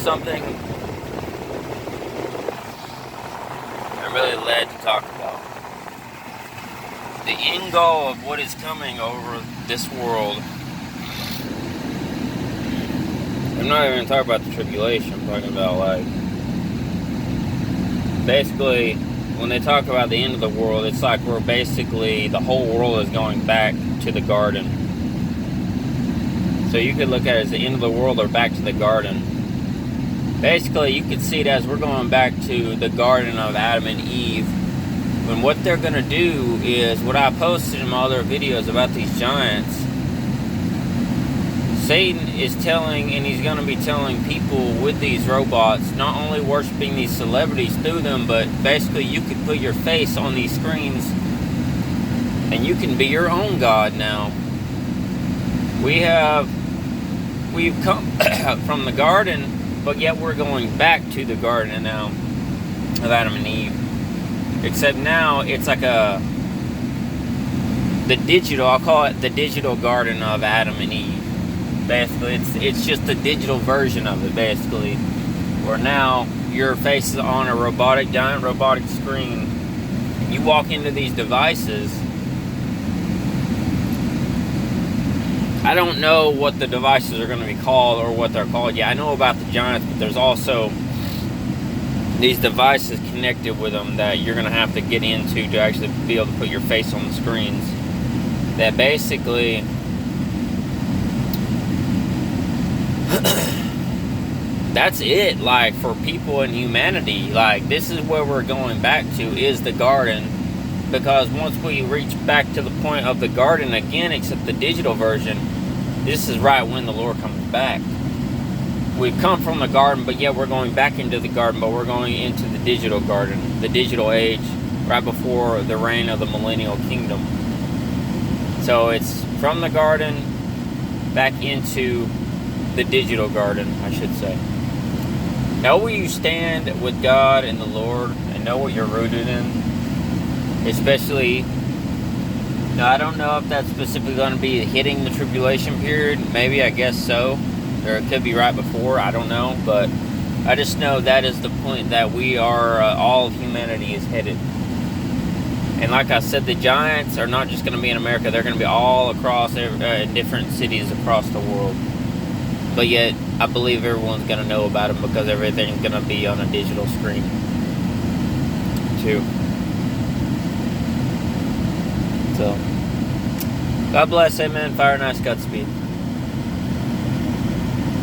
something I'm really led to talk about. The end goal of what is coming over this world. I'm not even talking about the tribulation. I'm talking about, like, basically, when they talk about the end of the world, it's like we're basically, the whole world is going back to the garden. So you could look at it as the end of the world or back to the garden. Basically, you could see it as we're going back to the garden of Adam and Eve. When what they're going to do is, what I posted in my other videos about these giants, Satan is telling, and he's going to be telling people with these robots, not only worshiping these celebrities through them, but basically you could put your face on these screens and you can be your own God now. We've come from the garden, but yet we're going back to the garden now of Adam and Eve. Except now it's like I'll call it the digital garden of Adam and Eve. Basically, it's just a digital version of it, basically. Where now your face is on a giant robotic screen. You walk into these devices. I don't know what the devices are going to be called or what they're called. Yeah, I know about the giants, but there's also these devices connected with them that you're going to have to get into to actually be able to put your face on the screens. That basically that's it, like, for people in humanity. Like, this is where we're going back to, is the garden. Because once we reach back to the point of the garden again, except the digital version, this is right when the Lord comes back. We've come from the garden, but yet we're going back into the garden, but we're going into the digital garden, the digital age, right before the reign of the millennial kingdom. So it's from the garden back into the digital garden, I should say. Know where you stand with God and the Lord, and know what you're rooted in. Especially, now I don't know if that's specifically going to be hitting the tribulation period. Maybe, I guess so. Or it could be right before, I don't know. But I just know that is the point that we are, all of humanity is headed. And like I said, the giants are not just going to be in America. They're going to be all across different cities across the world. But yet, I believe everyone's going to know about them because everything's going to be on a digital screen too. So, God bless, amen, fire, nice, Godspeed.